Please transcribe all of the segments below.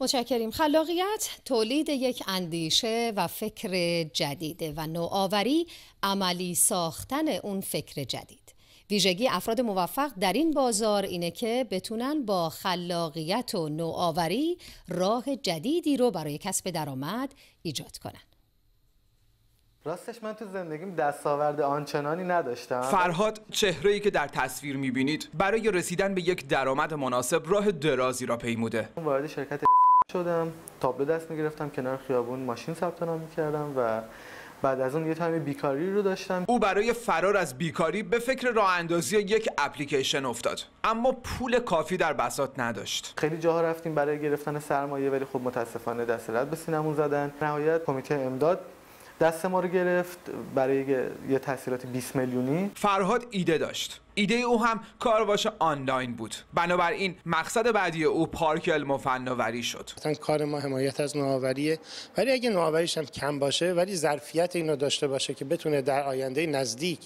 متشکریم. خلاقیت تولید یک اندیشه و فکر جدیده و نوآوری عملی ساختن اون فکر جدید. ویژگی افراد موفق در این بازار اینه که بتونن با خلاقیت و نوآوری راه جدیدی رو برای کسب درآمد ایجاد کنن. راستش من تو زندگیم دستاورد آنچنانی نداشتم. فرهاد، چهره‌ای که در تصویر می‌بینید، برای رسیدن به یک درآمد مناسب راه درازی را پیموده. وارد شرکت شدم، تابلو دست می‌گرفتم، کنار خیابون ماشین ثبت نام می‌کردم و بعد از اون یه تایم بیکاری رو داشتم. او برای فرار از بیکاری به فکر راه اندازی یک اپلیکیشن افتاد، اما پول کافی در بساط نداشت. خیلی جاها رفتیم برای گرفتن سرمایه، ولی خب متاسفانه دست رد به سینمون زدن. نهایت کمیته امداد دست ما رو گرفت برای یه تسهیلات 20 میلیونی. فرهاد ایده داشت. ایده او هم کارواش آنلاین بود. بنابراین مقصد بعدی او پارک علم و فناوری شد. مثلا کار ما حمایت از نوآوریه، ولی اگه نوآوریش هم کم باشه ولی ظرفیت اینو داشته باشه که بتونه در آینده نزدیک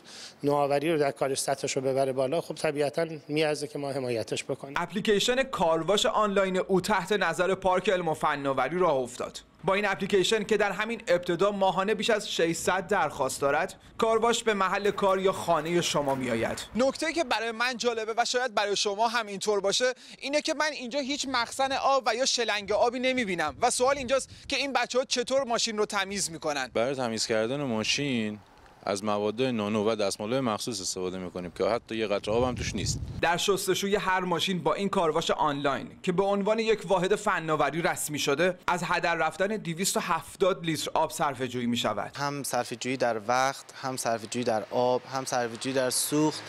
نوآوری رو در کارش سطحش رو ببره بالا، خب طبیعتاً میارزه که ما حمایتش بکنیم. اپلیکیشن کارواش آنلاین او تحت نظر پارک علم و فناوری راه افتاد. با این اپلیکیشن که در همین ابتدا ماهانه بیش از 600 درخواست دارد، کارواش به محل کار یا خانه شما میآید. نکته‌ای که برای من جالبه و شاید برای شما هم اینطور باشه اینه که من اینجا هیچ مخزن آب و یا شلنگ آبی نمیبینم و سوال اینجاست که این بچه‌ها چطور ماشین رو تمیز میکنن. برای تمیز کردن ماشین از مواد نانو و دستمال‌های مخصوص استفاده می‌کنیم که حتی یه قطره آب هم توش نیست. در شستشوی هر ماشین با این کارواش آنلاین که به عنوان یک واحد فناوری رسمی شده، از هدر رفتن 270 لیتر آب صرفه‌جویی می‌شود. هم صرفه‌جویی در وقت، هم صرفه‌جویی در آب، هم صرفه‌جویی در سوخت.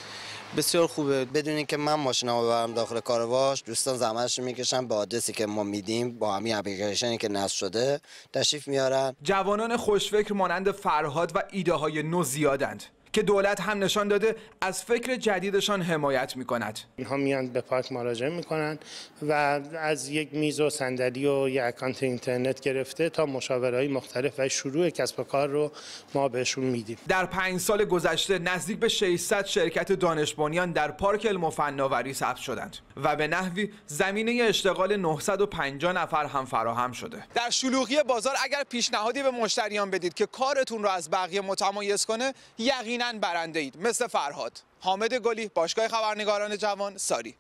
بسیار خوبه. بدونین که من ماشینمو ببرم داخل کارواش، دوستان زحمتش میکشن به آدرسی که ما میدیم، با همین اپلیکیشنی که نصب شده تشریف میارن. جوانان خوشفکر مانند فرهاد و ایده های نو زیادند که دولت هم نشان داده از فکر جدیدشان حمایت میکند. اینها میان به پارک مراجعه میکنن و از یک میز و صندلی و یک اکانت اینترنت گرفته تا مشاوره‌های مختلف و شروع کسب و کار رو ما بهشون میدیم. در 5 سال گذشته نزدیک به 600 شرکت دانش بنیان در پارک علم و فناوری ثبت شدند و به نحوی زمینه اشتغال 950 نفر هم فراهم شده. در شلوغی بازار اگر پیشنهادی به مشتریان بدید که کارتون رو از بقیه متمایز کنه، یقینا برنده اید. مثل فرهاد. حامد گلی، باشگاه خبرنگاران جوان، ساری.